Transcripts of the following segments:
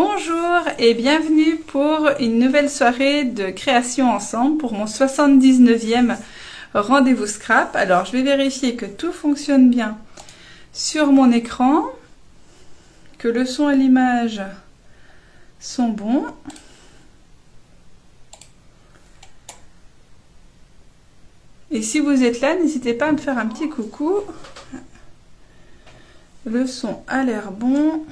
Bonjour et bienvenue pour une nouvelle soirée de création ensemble pour mon 79e rendez-vous scrap. Alors je vais vérifier que tout fonctionne bien sur mon écran, que le son et l'image sont bons. Et si vous êtes là, n'hésitez pas à me faire un petit coucou. Le son a l'air bon.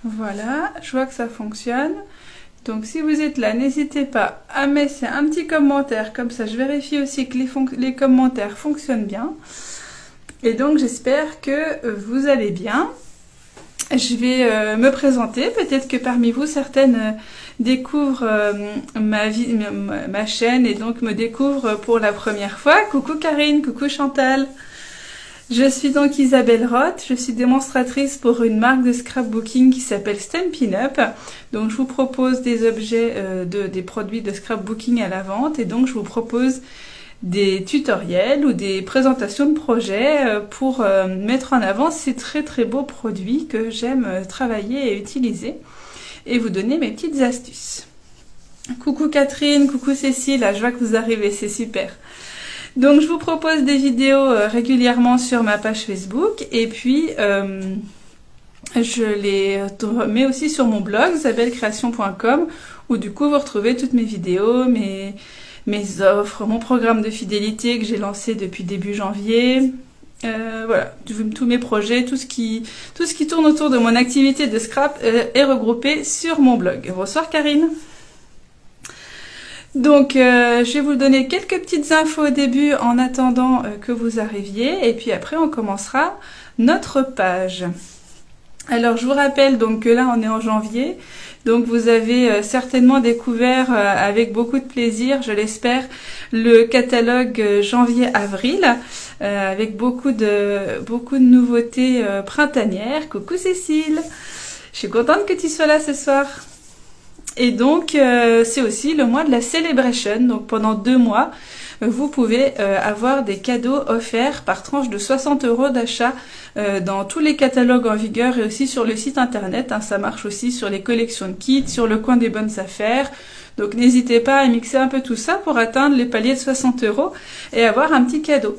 Voilà, je vois que ça fonctionne. Donc si vous êtes là, n'hésitez pas à mettre un petit commentaire, comme ça je vérifie aussi que les commentaires fonctionnent bien. Et donc j'espère que vous allez bien. Je vais me présenter, peut-être que parmi vous certaines découvrent ma chaîne et donc me découvrent pour la première fois. Coucou Karine, coucou Chantal. Je suis donc Isabelle Roth, je suis démonstratrice pour une marque de scrapbooking qui s'appelle Stampin' Up. Donc je vous propose des objets, des produits de scrapbooking à la vente et donc je vous propose des tutoriels ou des présentations de projets pour mettre en avant ces très beaux produits que j'aime travailler et utiliser et vous donner mes petites astuces. Coucou Catherine, coucou Cécile, je vois que vous arrivez, c'est super. Donc je vous propose des vidéos régulièrement sur ma page Facebook et puis je les mets aussi sur mon blog isabellecreation.com où du coup vous retrouvez toutes mes vidéos, mes offres, mon programme de fidélité que j'ai lancé depuis début janvier. Voilà, tous mes projets, tout ce qui tourne autour de mon activité de scrap est regroupé sur mon blog. Bonsoir Karine. Donc je vais vous donner quelques petites infos au début en attendant que vous arriviez et puis après on commencera notre page. Alors je vous rappelle donc que là on est en janvier, donc vous avez certainement découvert avec beaucoup de plaisir, je l'espère, le catalogue janvier-avril avec beaucoup de nouveautés printanières. Coucou Cécile, je suis contente que tu sois là ce soir. Et donc c'est aussi le mois de la Celebration, donc pendant 2 mois vous pouvez avoir des cadeaux offerts par tranche de 60 € d'achat dans tous les catalogues en vigueur et aussi sur le site internet, ça marche aussi sur les collections de kits, sur le coin des bonnes affaires, donc n'hésitez pas à mixer un peu tout ça pour atteindre les paliers de 60 € et avoir un petit cadeau.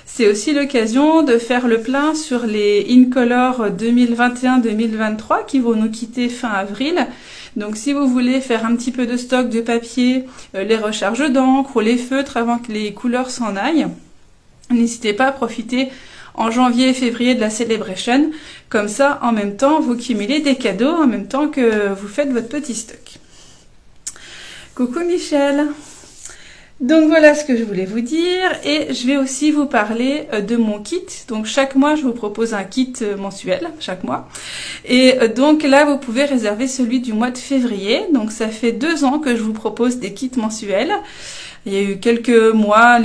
C'est aussi l'occasion de faire le plein sur les Incolor 2021-2023 qui vont nous quitter fin avril. Donc si vous voulez faire un petit peu de stock de papier, les recharges d'encre ou les feutres avant que les couleurs s'en aillent, n'hésitez pas à profiter en janvier et février de la Celebration. Comme ça, en même temps, vous cumulez des cadeaux en même temps que vous faites votre petit stock. Coucou Michel. Donc voilà ce que je voulais vous dire et je vais aussi vous parler de mon kit. Donc chaque mois je vous propose un kit mensuel, chaque mois. Et donc là vous pouvez réserver celui du mois de février. Donc ça fait 2 ans que je vous propose des kits mensuels. Il y a eu quelques mois,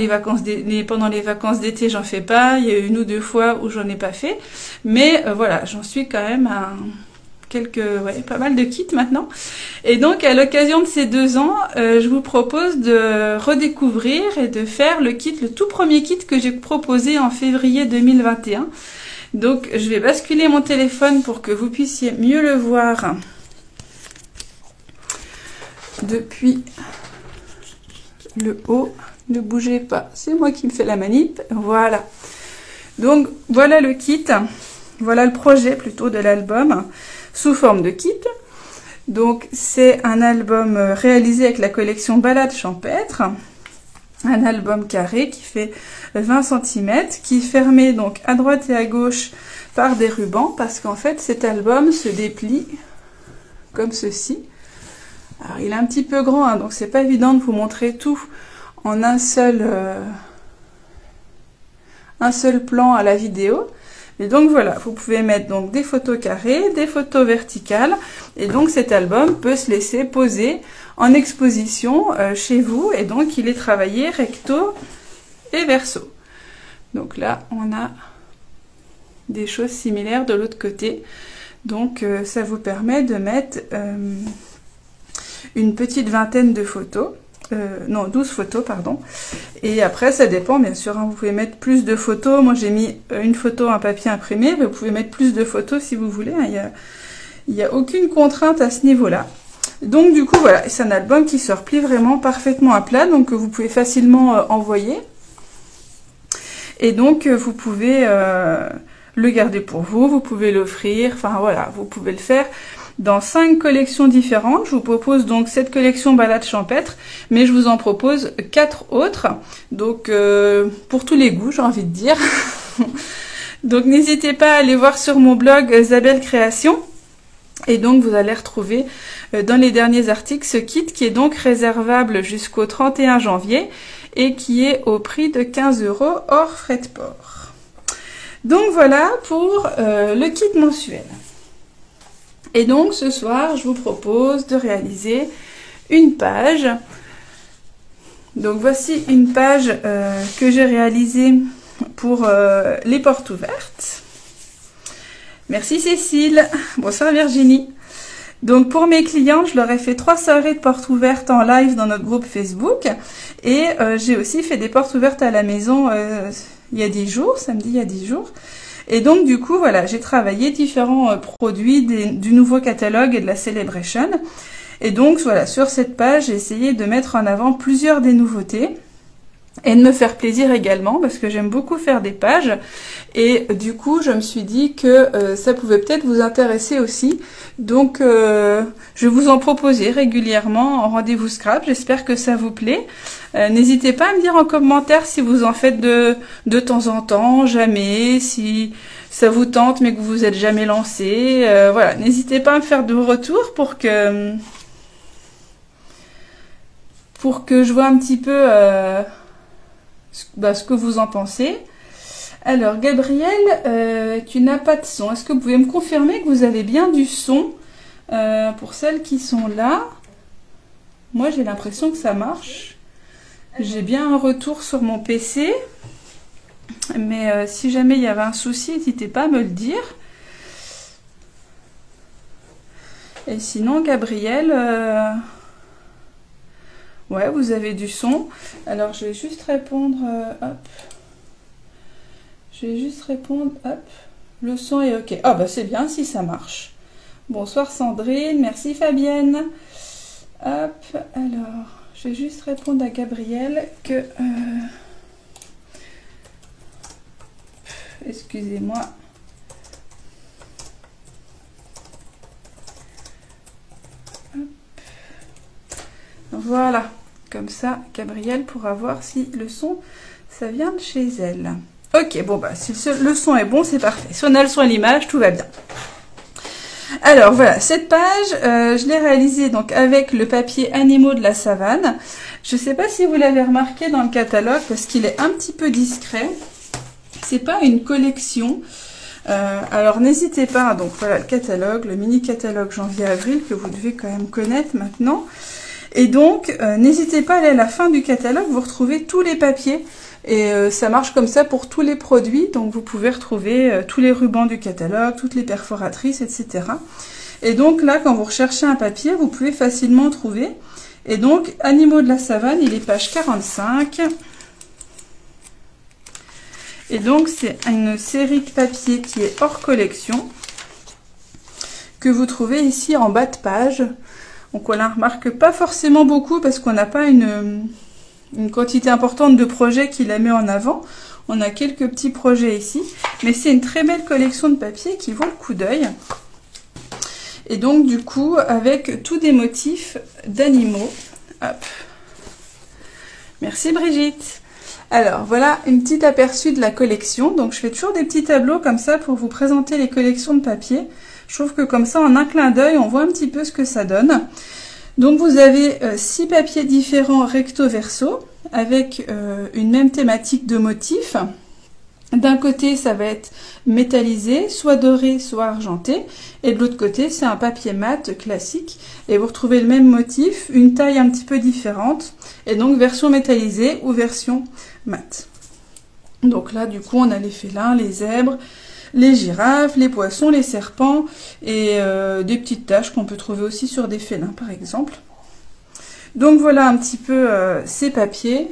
pendant les vacances d'été j'en fais pas. Il y a eu 1 ou 2 fois où j'en ai pas fait. Mais voilà, j'en suis quand même à pas mal de kits maintenant. Et donc à l'occasion de ces 2 ans, je vous propose de redécouvrir et de faire le tout premier kit que j'ai proposé en février 2021. Donc je vais basculer mon téléphone pour que vous puissiez mieux le voir depuis le haut. Ne bougez pas, c'est moi qui me fais la manip. Voilà. Donc voilà le kit, voilà le projet plutôt de l'album sous forme de kit. Donc c'est un album réalisé avec la collection Balade champêtre, un album carré qui fait 20 cm, qui est fermé donc à droite et à gauche par des rubans, parce qu'en fait cet album se déplie comme ceci. Alors il est un petit peu grand, donc c'est pas évident de vous montrer tout en un seul plan à la vidéo. Et donc voilà, vous pouvez mettre donc des photos carrées, des photos verticales, et donc cet album peut se laisser poser en exposition chez vous, et donc il est travaillé recto et verso. Donc là, on a des choses similaires de l'autre côté, donc ça vous permet de mettre une petite vingtaine de photos. non, 12 photos, pardon. Et après, ça dépend, bien sûr, hein, vous pouvez mettre plus de photos. Moi, j'ai mis une photo, un papier imprimé. Vous pouvez mettre plus de photos si vous voulez. Hein. Il n'y a aucune contrainte à ce niveau-là. Donc, du coup, voilà, c'est un album qui se replie vraiment parfaitement à plat, donc que vous pouvez facilement envoyer. Et donc, vous pouvez le garder pour vous, vous pouvez l'offrir. Enfin, voilà, vous pouvez le faire dans 5 collections différentes. Je vous propose donc cette collection balade champêtre, mais je vous en propose 4 autres, donc pour tous les goûts, j'ai envie de dire. Donc n'hésitez pas à aller voir sur mon blog Zabel Création, et donc vous allez retrouver dans les derniers articles ce kit qui est donc réservable jusqu'au 31 janvier et qui est au prix de 15 € hors frais de port. Donc voilà pour le kit mensuel. Et donc ce soir, je vous propose de réaliser une page. Donc voici une page que j'ai réalisée pour les portes ouvertes. Merci Cécile. Bonsoir Virginie. Donc pour mes clientes, je leur ai fait 3 soirées de portes ouvertes en live dans notre groupe Facebook. Et j'ai aussi fait des portes ouvertes à la maison il y a 10 jours, samedi il y a 10 jours. Et donc du coup voilà, j'ai travaillé différents produits du nouveau catalogue et de la Celebration. Et donc voilà, sur cette page, j'ai essayé de mettre en avant plusieurs des nouveautés et de me faire plaisir également parce que j'aime beaucoup faire des pages. Et du coup, je me suis dit que ça pouvait peut-être vous intéresser aussi. Donc je vais vous en proposer régulièrement en rendez-vous scrap. J'espère que ça vous plaît. N'hésitez pas à me dire en commentaire si vous en faites de temps en temps, jamais, si ça vous tente mais que vous vous êtes jamais lancé. Voilà, n'hésitez pas à me faire de retours pour que je vois un petit peu ce que vous en pensez. Alors, Gabrielle, tu n'as pas de son. Est-ce que vous pouvez me confirmer que vous avez bien du son pour celles qui sont là? Moi, j'ai l'impression que ça marche. J'ai bien un retour sur mon PC. Mais si jamais il y avait un souci, n'hésitez pas à me le dire. Et sinon, Gabrielle, ouais, vous avez du son. Alors, je vais juste répondre, hop. Je vais juste répondre, hop. Le son est OK. Ah, bah c'est bien si ça marche. Bonsoir Sandrine, merci Fabienne. Hop, alors, je vais juste répondre à Gabrielle que... excusez-moi. Voilà, comme ça, Gabrielle pourra voir si le son, ça vient de chez elle. Ok, bon, bah, si le son est bon, c'est parfait. Si on a le son à l'image, tout va bien. Alors, voilà, cette page, je l'ai réalisée donc avec le papier Animaux de la Savane. Je ne sais pas si vous l'avez remarqué dans le catalogue, parce qu'il est un petit peu discret. C'est pas une collection. Alors, n'hésitez pas, donc voilà le catalogue, le mini-catalogue janvier-avril, que vous devez quand même connaître maintenant. Et donc, n'hésitez pas à aller à la fin du catalogue, vous retrouvez tous les papiers. Et ça marche comme ça pour tous les produits. Donc, vous pouvez retrouver tous les rubans du catalogue, toutes les perforatrices, etc. Et donc, là, quand vous recherchez un papier, vous pouvez facilement trouver. Et donc, Animaux de la Savane, il est page 45. Et donc, c'est une série de papiers qui est hors collection, que vous trouvez ici en bas de page. Donc on la remarque pas forcément beaucoup parce qu'on n'a pas une quantité importante de projets qui la met en avant. On a quelques petits projets ici, mais c'est une très belle collection de papiers qui vaut le coup d'œil. Et donc du coup, avec tous des motifs d'animaux. Hop. Merci Brigitte. Alors voilà une petite aperçu de la collection. Donc je fais toujours des petits tableaux comme ça pour vous présenter les collections de papier. Je trouve que comme ça, en un clin d'œil, on voit un petit peu ce que ça donne. Donc vous avez 6 papiers différents recto-verso avec une même thématique de motifs. D'un côté, ça va être métallisé, soit doré, soit argenté. Et de l'autre côté, c'est un papier mat classique. Et vous retrouvez le même motif, une taille un petit peu différente. Et donc version métallisée ou version mat. Donc là, du coup, on a les félins, les zèbres, les girafes, les poissons, les serpents et des petites taches qu'on peut trouver aussi sur des félins par exemple. Donc voilà un petit peu ces papiers.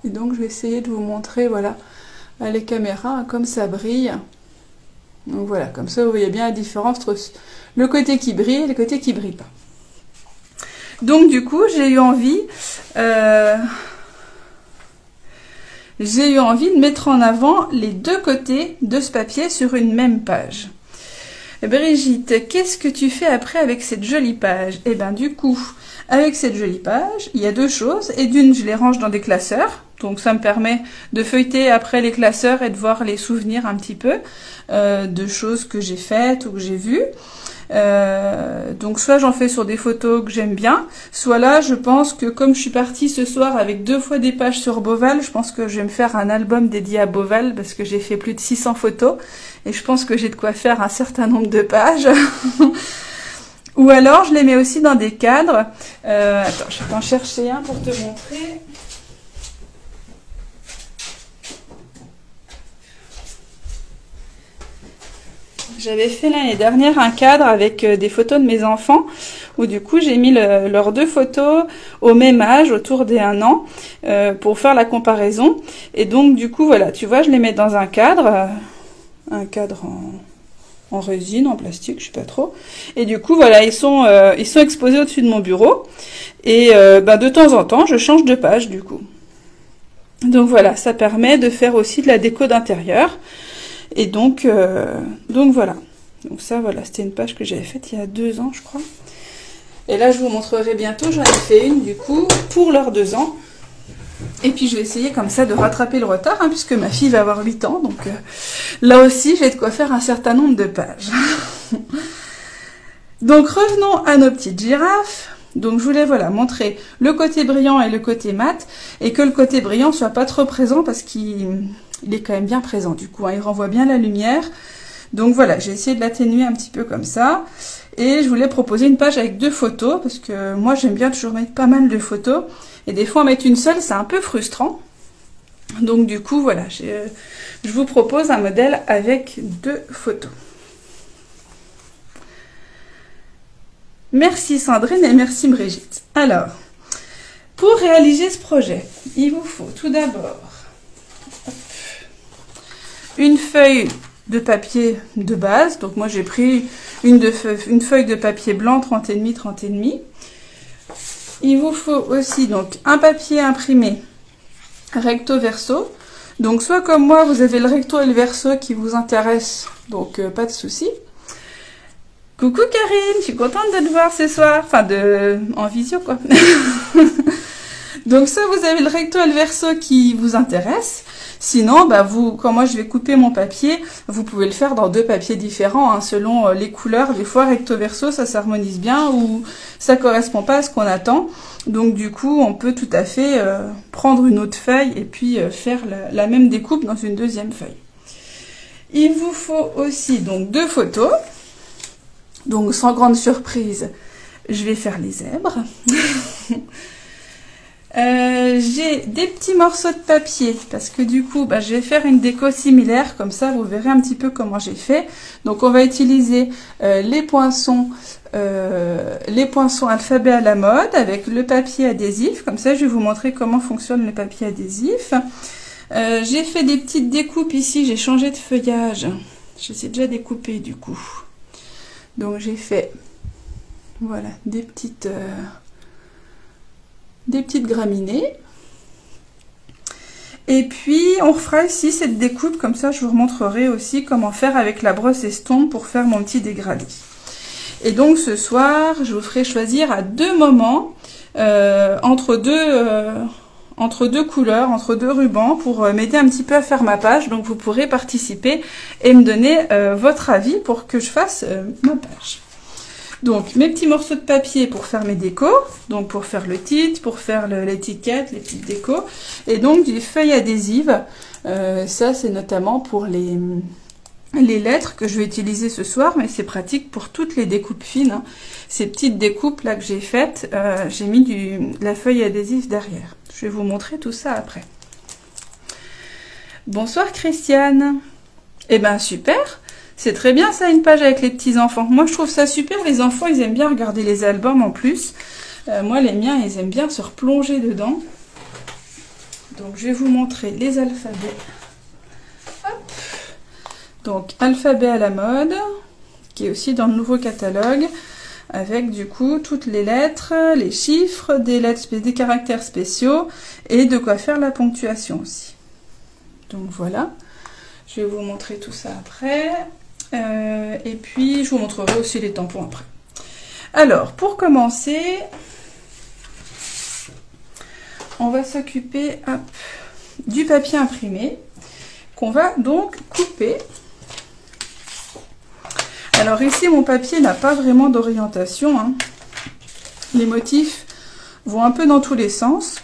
Et donc je vais essayer de vous montrer, voilà, à les caméras, comme ça brille. Donc voilà, comme ça vous voyez bien la différence entre le côté qui brille et le côté qui brille pas. Donc du coup, j'ai eu envie de mettre en avant les deux côtés de ce papier sur une même page. Brigitte, qu'est-ce que tu fais après avec cette jolie page? Eh bien du coup, avec cette jolie page, il y a deux choses. Et d'une, je les range dans des classeurs. Donc ça me permet de feuilleter après les classeurs et de voir les souvenirs un petit peu de choses que j'ai faites ou que j'ai vues. Donc soit j'en fais sur des photos que j'aime bien, soit là je pense que comme je suis partie ce soir avec 2 fois des pages sur Beauval, je pense que je vais me faire un album dédié à Beauval parce que j'ai fait plus de 600 photos et je pense que j'ai de quoi faire un certain nombre de pages. Ou alors je les mets aussi dans des cadres. Attends, je vais t'en chercher un pour te montrer. J'avais fait l'année dernière un cadre avec des photos de mes enfants où du coup j'ai mis leurs 2 photos au même âge, autour des 1 an, pour faire la comparaison. Et donc du coup voilà, tu vois, je les mets dans un cadre en résine, en plastique, je sais pas trop. Et du coup voilà, ils sont exposés au-dessus de mon bureau. Et de temps en temps, je change de page du coup. Donc voilà, ça permet de faire aussi de la déco d'intérieur. Et donc voilà. Donc ça, voilà, c'était une page que j'avais faite il y a 2 ans, je crois. Et là, je vous montrerai bientôt. J'en ai fait une, du coup, pour leurs 2 ans. Et puis, je vais essayer comme ça de rattraper le retard, hein, puisque ma fille va avoir 8 ans. Donc là aussi, j'ai de quoi faire un certain nombre de pages. Donc, revenons à nos petites girafes. Donc, je voulais, voilà, montrer le côté brillant et le côté mat. Et que le côté brillant soit pas trop présent parce qu'il est quand même bien présent du coup, hein, il renvoie bien la lumière. Donc voilà, j'ai essayé de l'atténuer un petit peu comme ça. Et je voulais proposer une page avec 2 photos, parce que moi j'aime bien toujours mettre pas mal de photos. Et des fois en mettre une seule, c'est un peu frustrant. Donc du coup, voilà, je vous propose un modèle avec 2 photos. Merci Sandrine et merci Brigitte. Alors, pour réaliser ce projet, il vous faut tout d'abord une feuille de papier de base. Donc moi j'ai pris une feuille de papier blanc 30,5 30,5. Il vous faut aussi donc un papier imprimé recto verso. Donc soit comme moi vous avez le recto et le verso qui vous intéressent, donc pas de souci. Coucou Karine, je suis contente de te voir ce soir, enfin en visio quoi. Donc soit vous avez le recto et le verso qui vous intéressent. Sinon, quand moi je vais couper mon papier, vous pouvez le faire dans 2 papiers différents, hein, selon les couleurs. Des fois, recto verso, ça s'harmonise bien ou ça correspond pas à ce qu'on attend. Donc du coup, on peut tout à fait prendre une autre feuille et puis faire la même découpe dans une 2e feuille. Il vous faut aussi donc 2 photos. Donc sans grande surprise, je vais faire les zèbres. J'ai des petits morceaux de papier parce que du coup je vais faire une déco similaire, comme ça vous verrez un petit peu comment j'ai fait. Donc on va utiliser les poinçons alphabet à la mode avec le papier adhésif. Comme ça je vais vous montrer comment fonctionne le papier adhésif. J'ai fait des petites découpes ici, j'ai changé de feuillage, je les ai déjà découpées du coup. Donc j'ai fait voilà des petites graminées. Et puis on refera ici cette découpe, comme ça je vous remontrerai aussi comment faire avec la brosse estompe pour faire mon petit dégradé. Et donc ce soir je vous ferai choisir à 2 moments entre deux couleurs, entre 2 rubans pour m'aider un petit peu à faire ma page. Donc vous pourrez participer et me donner votre avis pour que je fasse ma page. Donc mes petits morceaux de papier pour faire mes décos, donc pour faire le titre, pour faire l'étiquette, les petites décos, et donc des feuilles adhésives. Ça c'est notamment pour les lettres que je vais utiliser ce soir, mais c'est pratique pour toutes les découpes fines, hein. Ces petites découpes là que j'ai faites, j'ai mis de la feuille adhésive derrière. Je vais vous montrer tout ça après. Bonsoir Christiane. Eh ben super. C'est très bien ça, une page avec les petits enfants. Moi je trouve ça super, les enfants ils aiment bien regarder les albums en plus. Moi, les miens, ils aiment bien se replonger dedans. Donc, je vais vous montrer les alphabets. Hop. Donc, alphabet à la mode, qui est aussi dans le nouveau catalogue, avec du coup toutes les lettres, les chiffres, des lettres, des caractères spéciaux, et de quoi faire la ponctuation aussi. Donc voilà, je vais vous montrer tout ça après, et puis je vous montrerai aussi les tampons après. Alors, pour commencer, on va s'occuper du papier imprimé, qu'on va donc couper. Alors ici, mon papier n'a pas vraiment d'orientation, hein. Les motifs vont un peu dans tous les sens.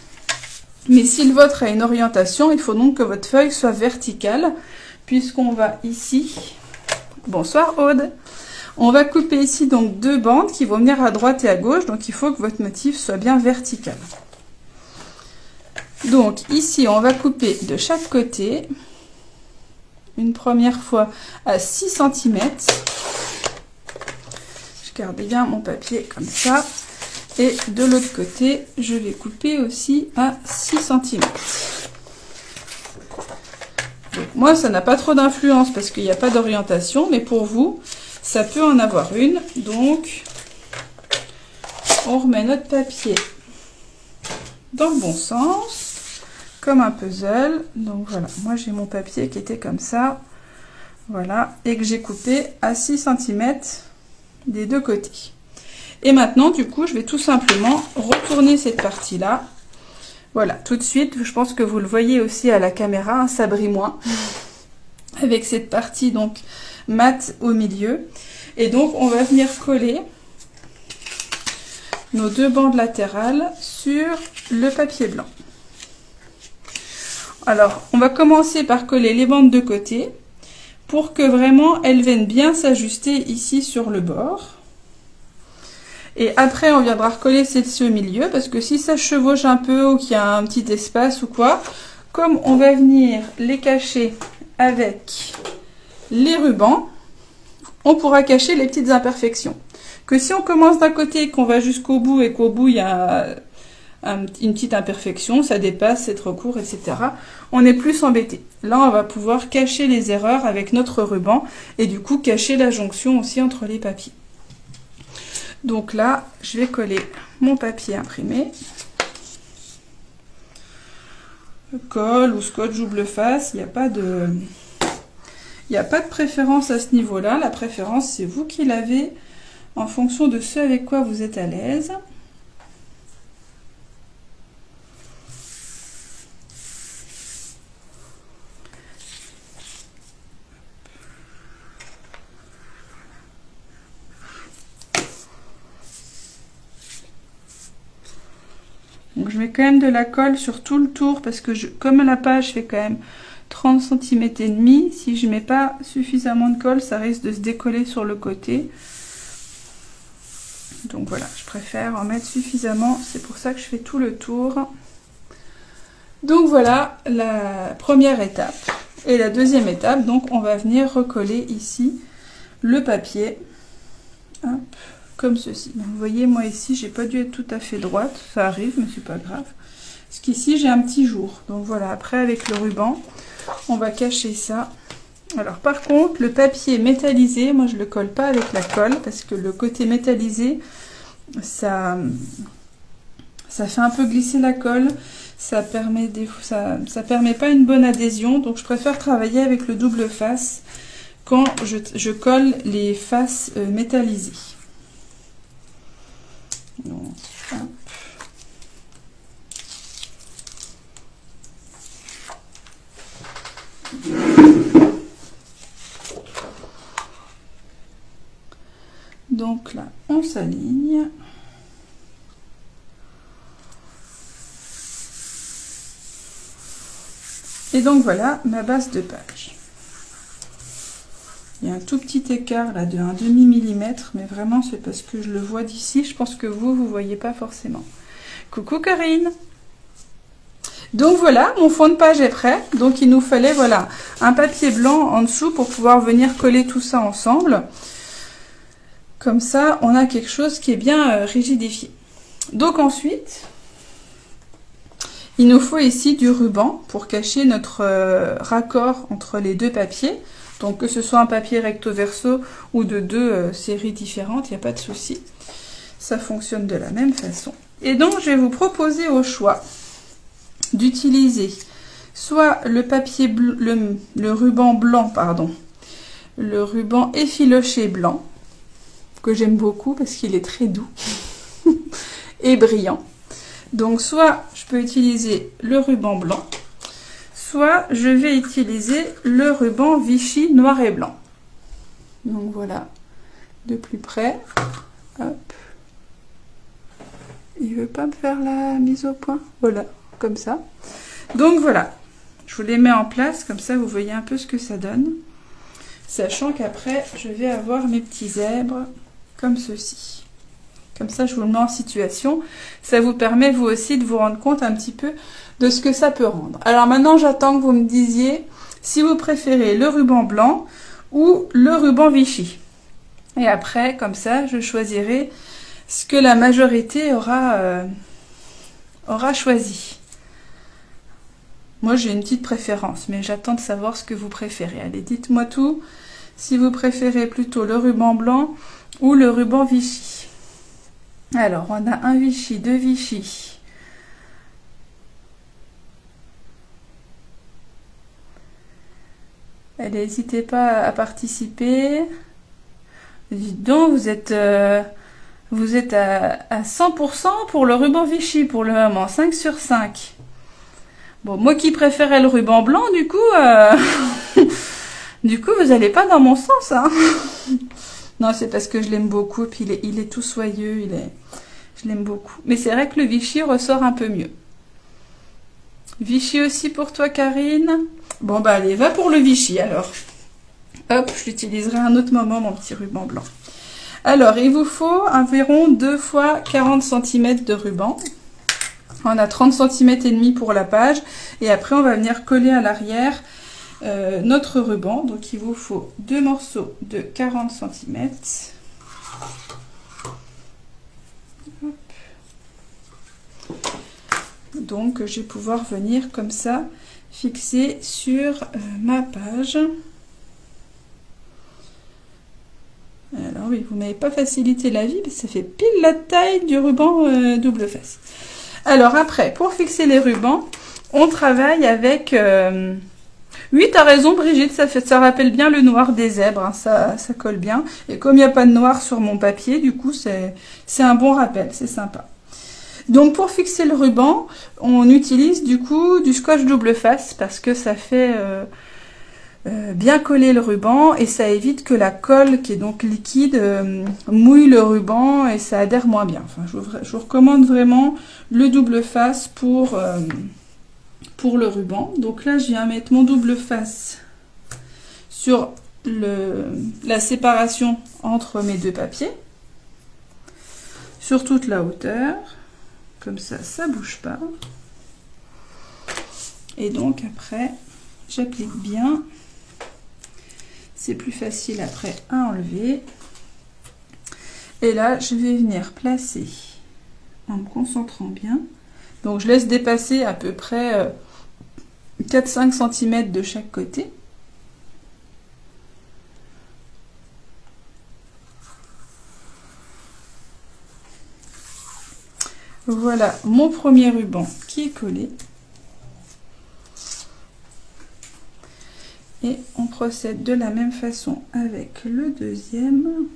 Mais si le vôtre a une orientation, il faut donc que votre feuille soit verticale, puisqu'on va ici... Bonsoir Aude. On va couper ici donc 2 bandes qui vont venir à droite et à gauche, donc il faut que votre motif soit bien vertical. Donc ici, on va couper de chaque côté, une première fois à 6 cm. Je garde bien mon papier comme ça. Et de l'autre côté, je vais couper aussi à 6 cm. Donc, moi, ça n'a pas trop d'influence parce qu'il n'y a pas d'orientation, mais pour vous, ça peut en avoir une. Donc, on remet notre papier dans le bon sens, comme un puzzle. Donc voilà, moi j'ai mon papier qui était comme ça. Voilà, et que j'ai coupé à 6 cm des 2 côtés. Et maintenant, du coup, je vais tout simplement retourner cette partie-là. Voilà, tout de suite, je pense que vous le voyez aussi à la caméra, hein, ça brille moins. Avec cette partie, donc, mat au milieu. Et donc, on va venir coller nos 2 bandes latérales sur le papier blanc. Alors, on va commencer par coller les bandes de côté pour que vraiment elles viennent bien s'ajuster ici sur le bord. Et après, on viendra recoller celle-ci au milieu, parce que si ça chevauche un peu ou qu'il y a un petit espace ou quoi, comme on va venir les cacher avec les rubans, on pourra cacher les petites imperfections. Que si on commence d'un côté et qu'on va jusqu'au bout et qu'au bout il y a une petite imperfection, ça dépasse, c'est trop court, etc. On est plus embêté. Là, on va pouvoir cacher les erreurs avec notre ruban et du coup cacher la jonction aussi entre les papiers. Donc là, je vais coller mon papier imprimé. Colle ou scotch double face, il n'y a pas de préférence à ce niveau-là. La préférence, c'est vous qui l'avez en fonction de ce avec quoi vous êtes à l'aise. Donc je mets quand même de la colle sur tout le tour parce que comme la page fait quand même 30 cm et demi, si je mets pas suffisamment de colle, ça risque de se décoller sur le côté. Donc voilà, je préfère en mettre suffisamment, c'est pour ça que je fais tout le tour. Donc voilà la première étape. Et la deuxième étape, donc on va venir recoller ici le papier. Hop. Comme ceci. Donc, vous voyez, moi ici, j'ai pas dû être tout à fait droite. Ça arrive, mais c'est pas grave. Parce qu'ici, j'ai un petit jour. Donc voilà, après, avec le ruban, on va cacher ça. Alors, par contre, le papier métallisé, moi, je le colle pas avec la colle. Parce que le côté métallisé, ça fait un peu glisser la colle. Ça permet pas une bonne adhésion. Donc, je préfère travailler avec le double face quand je colle les faces métallisées. Donc, hop. Donc là, on s'aligne. Et donc voilà ma base de page. Il y a un tout petit écart là de 1/2 millimètre, mais vraiment c'est parce que je le vois d'ici. Je pense que vous voyez pas forcément. Coucou Corinne. Donc voilà, mon fond de page est prêt. Donc il nous fallait voilà un papier blanc en dessous pour pouvoir venir coller tout ça ensemble. Comme ça, on a quelque chose qui est bien rigidifié. Donc ensuite, il nous faut ici du ruban pour cacher notre raccord entre les deux papiers. Donc que ce soit un papier recto verso ou de deux séries différentes, il n'y a pas de souci. Ça fonctionne de la même façon. Et donc je vais vous proposer au choix d'utiliser soit le papier le ruban blanc, pardon, le ruban effiloché blanc, que j'aime beaucoup parce qu'il est très doux et brillant. Donc soit je peux utiliser le ruban blanc, soit je vais utiliser le ruban Vichy noir et blanc. Donc voilà, de plus près. Hop. Il veut pas me faire la mise au point. Voilà, comme ça. Donc voilà, je vous les mets en place, comme ça vous voyez un peu ce que ça donne. Sachant qu'après, je vais avoir mes petits zèbres comme ceci. Comme ça, je vous le mets en situation. Ça vous permet, vous aussi, de vous rendre compte un petit peu de ce que ça peut rendre. Alors maintenant, j'attends que vous me disiez si vous préférez le ruban blanc ou le ruban Vichy. Et après, comme ça, je choisirai ce que la majorité aura choisi. Moi, j'ai une petite préférence, mais j'attends de savoir ce que vous préférez. Allez, dites-moi tout, si vous préférez plutôt le ruban blanc ou le ruban Vichy. Alors, on a un Vichy, deux Vichy. Allez, n'hésitez pas à participer. Dites donc, vous êtes à 100% pour le ruban Vichy pour le moment, 5 sur 5. Bon, moi qui préférais le ruban blanc, du coup, vous n'allez pas dans mon sens, hein. Non, c'est parce que je l'aime beaucoup, et puis il est tout soyeux, je l'aime beaucoup. Mais c'est vrai que le Vichy ressort un peu mieux. Vichy aussi pour toi, Karine? Bon, bah allez, va pour le Vichy, alors. Hop, je l'utiliserai à un autre moment, mon petit ruban blanc. Alors, il vous faut environ 2 fois 40 cm de ruban. On a 30 cm et demi pour la page. Et après, on va venir coller à l'arrière notre ruban. Donc, il vous faut 2 morceaux de 40 cm. Donc, je vais pouvoir venir comme ça fixer sur ma page. Alors oui, vous m'avez pas facilité la vie, parce que ça fait pile la taille du ruban double face. Alors après, pour fixer les rubans, on travaille avec... Oui, tu as raison Brigitte, ça rappelle bien le noir des zèbres, hein, ça colle bien. Et comme il n'y a pas de noir sur mon papier, du coup c'est un bon rappel, c'est sympa. Donc pour fixer le ruban, on utilise du coup du scotch double face, parce que ça fait... bien coller le ruban et ça évite que la colle qui est donc liquide mouille le ruban et ça adhère moins bien. Enfin, je vous recommande vraiment le double face pour le ruban. Donc là, je viens mettre mon double face sur la séparation entre mes deux papiers, sur toute la hauteur. Comme ça, ça bouge pas. Et donc après, j'applique bien. C'est plus facile après à enlever. Et là, je vais venir placer en me concentrant bien. Donc, je laisse dépasser à peu près 4-5 cm de chaque côté. Voilà mon premier ruban qui est collé. Et on procède de la même façon avec le deuxième.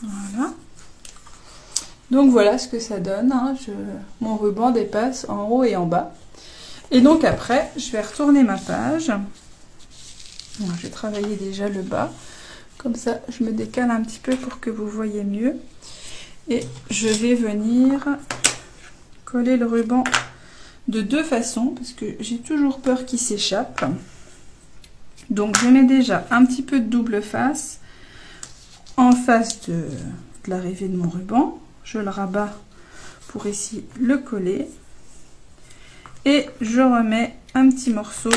Voilà. Donc voilà ce que ça donne, hein. Mon ruban dépasse en haut et en bas. Et donc après, je vais retourner ma page. Je vais travailler déjà le bas. Comme ça, je me décale un petit peu pour que vous voyez mieux. Et je vais venir coller le ruban de deux façons, parce que j'ai toujours peur qu'il s'échappe. Donc je mets déjà un petit peu de double face en face de l'arrivée de mon ruban. Je le rabats pour ici le coller. Et je remets un petit morceau.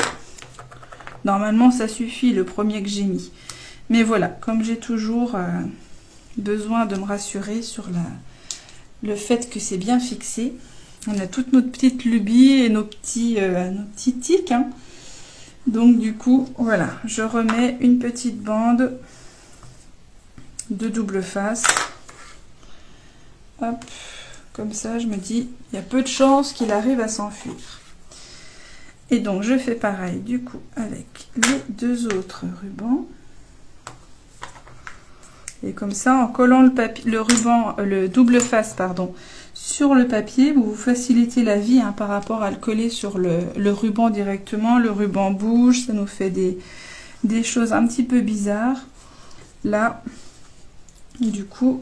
Normalement ça suffit le premier que j'ai mis. Mais voilà, comme j'ai toujours besoin de me rassurer sur le fait que c'est bien fixé. On a toutes nos petites lubies et nos petits tics, hein. Donc du coup, voilà, je remets une petite bande de double face. Hop, comme ça, je me dis, il y a peu de chances qu'il arrive à s'enfuir. Et donc, je fais pareil, du coup, avec les deux autres rubans. Et comme ça, en collant le double face, pardon, sur le papier, vous vous facilitez la vie, hein, par rapport à le coller sur le ruban directement. Le ruban bouge, ça nous fait des choses un petit peu bizarres. Là, du coup,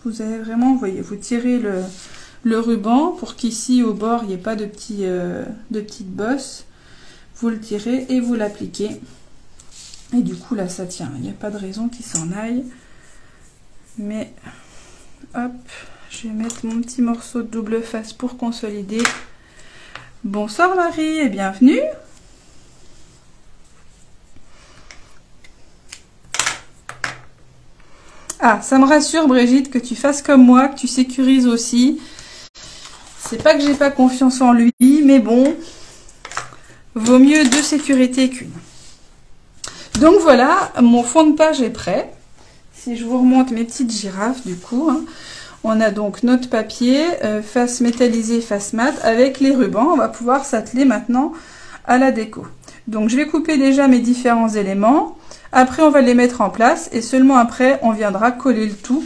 vous avez vraiment, vous voyez, vous tirez le ruban pour qu'ici au bord il n'y ait pas de petites bosses. Vous le tirez et vous l'appliquez. Et du coup là ça tient, il n'y a pas de raison qu'il s'en aille. Mais hop, je vais mettre mon petit morceau de double face pour consolider. Bonsoir Marie et bienvenue. Ah, ça me rassure Brigitte que tu fasses comme moi, que tu sécurises aussi. C'est pas que j'ai pas confiance en lui, mais bon, vaut mieux deux sécurités qu'une. Donc voilà, mon fond de page est prêt. Si je vous remonte mes petites girafes du coup, hein, on a donc notre papier, face métallisée, face mat, avec les rubans. On va pouvoir s'atteler maintenant à la déco. Donc je vais couper déjà mes différents éléments. Après, on va les mettre en place et seulement après, on viendra coller le tout.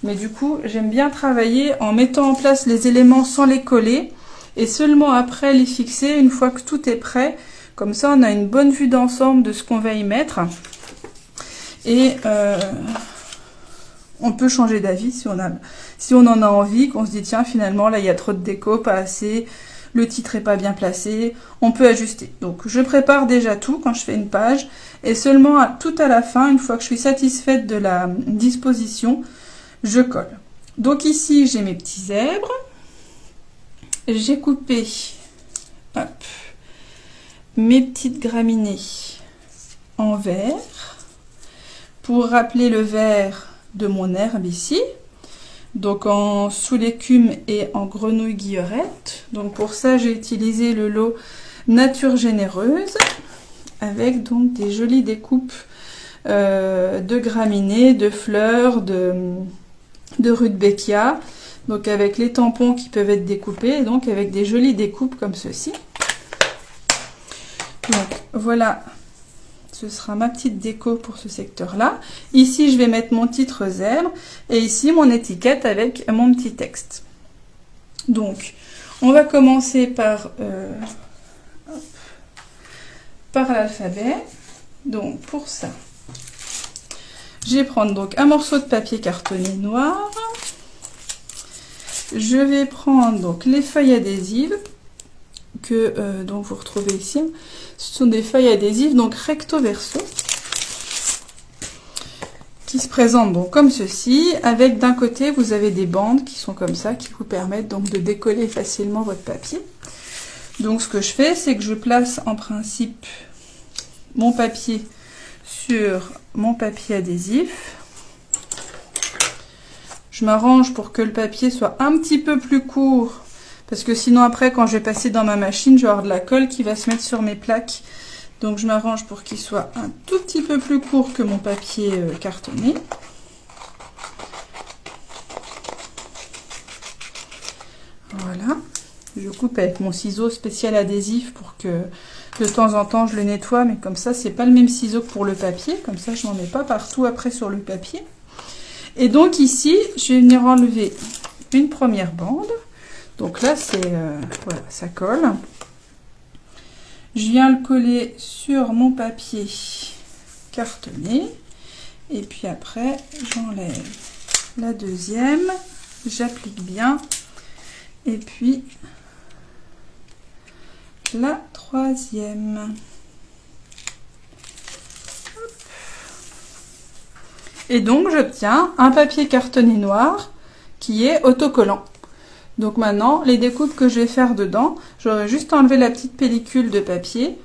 Mais du coup, j'aime bien travailler en mettant en place les éléments sans les coller et seulement après les fixer une fois que tout est prêt. Comme ça, on a une bonne vue d'ensemble de ce qu'on va y mettre. Et on peut changer d'avis si on en a envie, qu'on se dit tiens, finalement, là, il y a trop de déco, pas assez. Le titre est pas bien placé, on peut ajuster. Donc je prépare déjà tout quand je fais une page et seulement tout à la fin, une fois que je suis satisfaite de la disposition, je colle. Donc ici j'ai mes petits zèbres, j'ai coupé hop, mes petites graminées en vert pour rappeler le vert de mon herbe ici. Donc en sous l'écume et en grenouille guillerette. Donc pour ça j'ai utilisé le lot Nature Généreuse avec donc des jolies découpes de graminées, de fleurs, de rudbeckia. Donc avec les tampons qui peuvent être découpés et donc avec des jolies découpes comme ceci. Donc voilà. Ce sera ma petite déco pour ce secteur-là. Ici, je vais mettre mon titre zèbre et ici, mon étiquette avec mon petit texte. Donc, on va commencer par l'alphabet. Donc, pour ça, je vais prendre donc un morceau de papier cartonné noir. Je vais prendre donc les feuilles adhésives que donc vous retrouvez ici. Ce sont des feuilles adhésives donc recto verso qui se présentent donc comme ceci, avec d'un côté vous avez des bandes qui sont comme ça, qui vous permettent donc de décoller facilement votre papier. Donc ce que je fais, c'est que je place en principe mon papier sur mon papier adhésif. Je m'arrange pour que le papier soit un petit peu plus court, parce que sinon après quand je vais passer dans ma machine, je vais avoir de la colle qui va se mettre sur mes plaques. Donc je m'arrange pour qu'il soit un tout petit peu plus court que mon papier cartonné. Voilà. Je coupe avec mon ciseau spécial adhésif pour que de temps en temps je le nettoie, mais comme ça c'est pas le même ciseau que pour le papier, comme ça je n'en mets pas partout après sur le papier. Et donc ici je vais venir enlever une première bande. Donc là, c'est voilà, ça colle. Je viens le coller sur mon papier cartonné. Et puis après, j'enlève la deuxième. J'applique bien. Et puis, la troisième. Et donc, j'obtiens un papier cartonné noir qui est autocollant. Donc maintenant, les découpes que je vais faire dedans, j'aurai juste enlevé la petite pellicule de papier,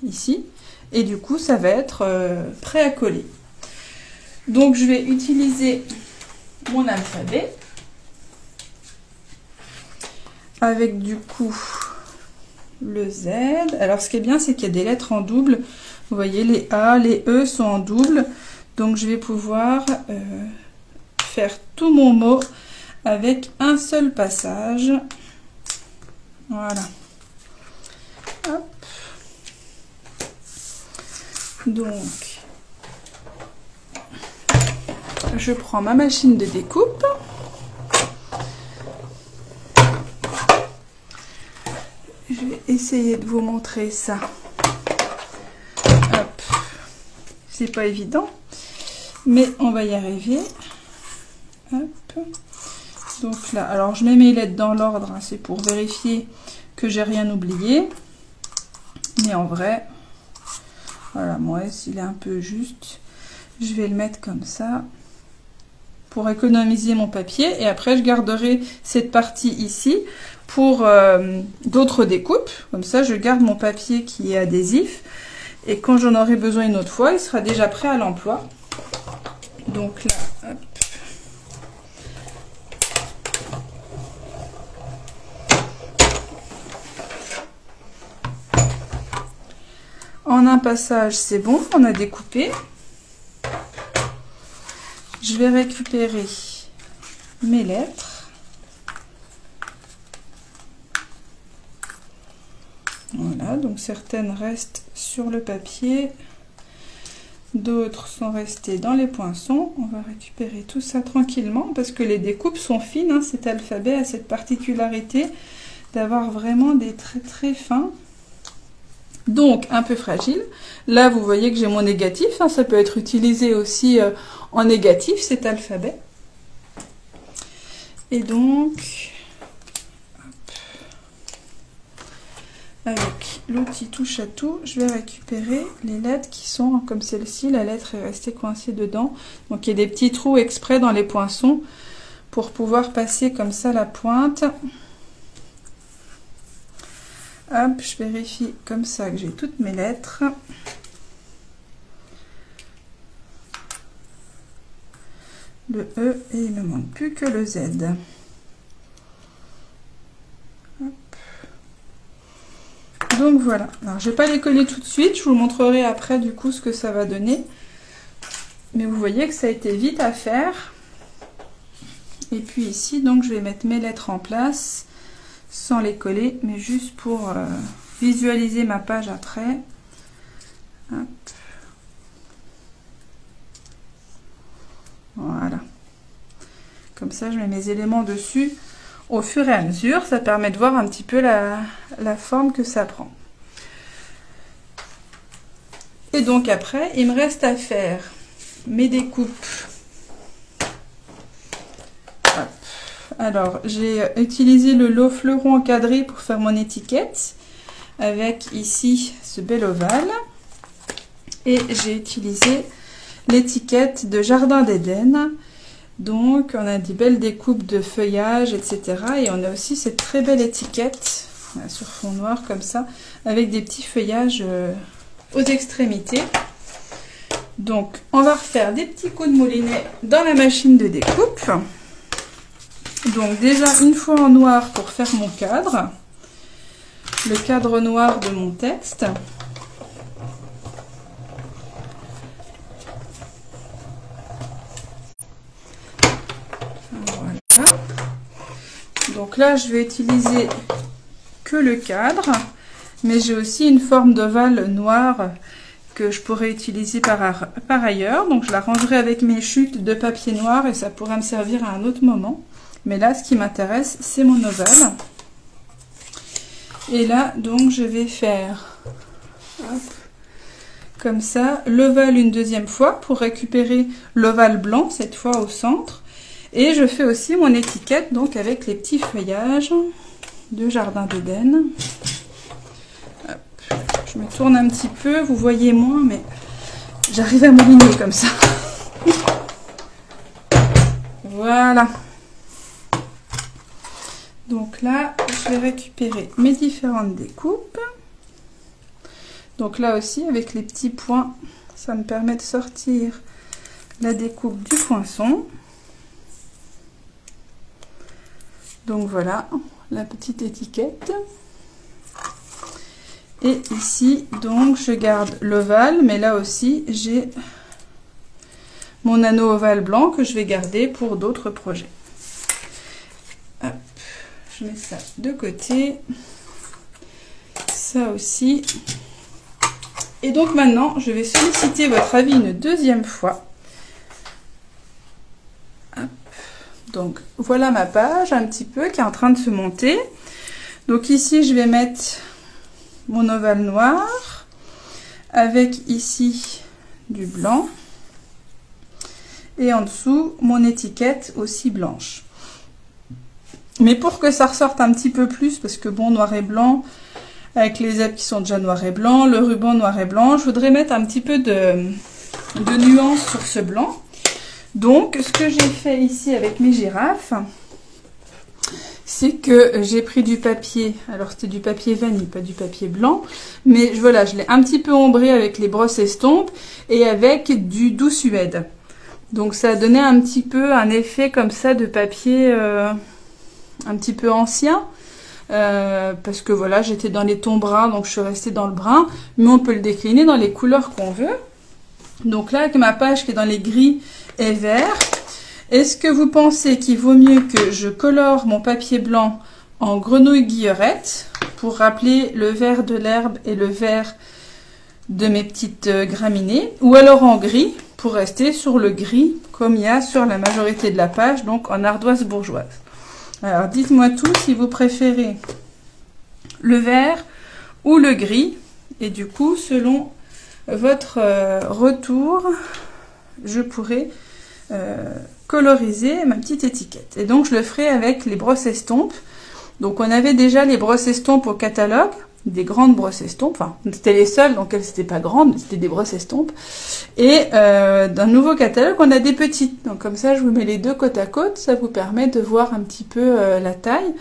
ici, et du coup, ça va être prêt à coller. Donc je vais utiliser mon alphabet avec du coup le Z. Alors ce qui est bien, c'est qu'il y a des lettres en double. Vous voyez, les A, les E sont en double. Donc je vais pouvoir faire tout mon mot avec un seul passage. Voilà. Hop. Donc, je prends ma machine de découpe. Je vais essayer de vous montrer ça. Hop. C'est pas évident, mais on va y arriver. Hop. Donc là, alors je mets mes lettres dans l'ordre, hein, c'est pour vérifier que j'ai rien oublié. Mais en vrai, voilà, moi, s'il est un peu juste, je vais le mettre comme ça pour économiser mon papier. Et après, je garderai cette partie ici pour d'autres découpes. Comme ça, je garde mon papier qui est adhésif. Et quand j'en aurai besoin une autre fois, il sera déjà prêt à l'emploi. Donc là, hop. En un passage, c'est bon, on a découpé. Je vais récupérer mes lettres. Voilà, donc certaines restent sur le papier, d'autres sont restées dans les poinçons. On va récupérer tout ça tranquillement parce que les découpes sont fines, hein. Cet alphabet a cette particularité d'avoir vraiment des traits très fins. Donc un peu fragile. Là vous voyez que j'ai mon négatif, hein, ça peut être utilisé aussi en négatif cet alphabet. Et donc hop, avec l'outil touche à tout, je vais récupérer les lettres qui sont comme celle-ci. La lettre est restée coincée dedans, donc il y a des petits trous exprès dans les poinçons pour pouvoir passer comme ça la pointe. Hop, je vérifie comme ça que j'ai toutes mes lettres. Le E et il ne manque plus que le Z. Hop. Donc voilà. Alors je ne vais pas les coller tout de suite, je vous montrerai après du coup ce que ça va donner. Mais vous voyez que ça a été vite à faire. Et puis ici, donc je vais mettre mes lettres en place. Sans les coller, mais juste pour visualiser ma page après. Hop. Voilà. Comme ça, je mets mes éléments dessus au fur et à mesure. Ça permet de voir un petit peu la forme que ça prend. Et donc après, il me reste à faire mes découpes. Hop. Alors, j'ai utilisé le lot fleuron encadré pour faire mon étiquette avec ici ce bel ovale. Et j'ai utilisé l'étiquette de Jardin d'Éden. Donc, on a des belles découpes de feuillage, etc. Et on a aussi cette très belle étiquette sur fond noir comme ça, avec des petits feuillages aux extrémités. Donc, on va refaire des petits coups de moulinet dans la machine de découpe. Donc déjà une fois en noir pour faire mon cadre, le cadre noir de mon texte. Voilà. Donc là je vais utiliser que le cadre, mais j'ai aussi une forme d'ovale noir que je pourrais utiliser par ailleurs. Donc je la rangerai avec mes chutes de papier noir et ça pourra me servir à un autre moment. Mais là, ce qui m'intéresse, c'est mon ovale. Et là, donc, je vais faire hop, comme ça, l'ovale une deuxième fois pour récupérer l'ovale blanc, cette fois au centre. Et je fais aussi mon étiquette, donc, avec les petits feuillages de Jardin d'Éden. Je me tourne un petit peu, vous voyez moins, mais j'arrive à m'aligner comme ça. Voilà. Donc là, je vais récupérer mes différentes découpes. Donc là aussi, avec les petits points, ça me permet de sortir la découpe du poinçon. Donc voilà la petite étiquette. Et ici, donc, je garde l'ovale, mais là aussi, j'ai mon anneau ovale blanc que je vais garder pour d'autres projets. Hop, je mets ça de côté. Ça aussi. Et donc maintenant, je vais solliciter votre avis une deuxième fois. Hop. Donc, voilà ma page un petit peu qui est en train de se monter. Donc ici, je vais mettre mon ovale noir avec ici du blanc et en dessous mon étiquette aussi blanche. Mais pour que ça ressorte un petit peu plus, parce que bon, noir et blanc avec les zèbres qui sont déjà noir et blanc, le ruban noir et blanc, je voudrais mettre un petit peu de nuance sur ce blanc. Donc ce que j'ai fait ici avec mes girafes, c'est que j'ai pris du papier, alors c'était du papier vanille, pas du papier blanc, mais voilà, je l'ai un petit peu ombré avec les brosses estompes et avec du doux suède. Donc ça a donné un petit peu un effet comme ça de papier un petit peu ancien, parce que voilà, j'étais dans les tons bruns, donc je suis restée dans le brun, mais on peut le décliner dans les couleurs qu'on veut. Donc là, avec ma page qui est dans les gris et verts, est-ce que vous pensez qu'il vaut mieux que je colore mon papier blanc en grenouille guillerette pour rappeler le vert de l'herbe et le vert de mes petites graminées, ou alors en gris pour rester sur le gris comme il y a sur la majorité de la page, donc en ardoise bourgeoise? Alors dites-moi tout si vous préférez le vert ou le gris, et du coup selon votre retour, je pourrai coloriser ma petite étiquette. Et donc je le ferai avec les brosses estompes. Donc on avait déjà les brosses estompes au catalogue, des grandes brosses estompes, enfin c'était les seules, donc elles n'étaient pas grandes, c'était des brosses estompes. Et d'un nouveau catalogue on a des petites, donc comme ça je vous mets les deux côte à côte, ça vous permet de voir un petit peu la taille.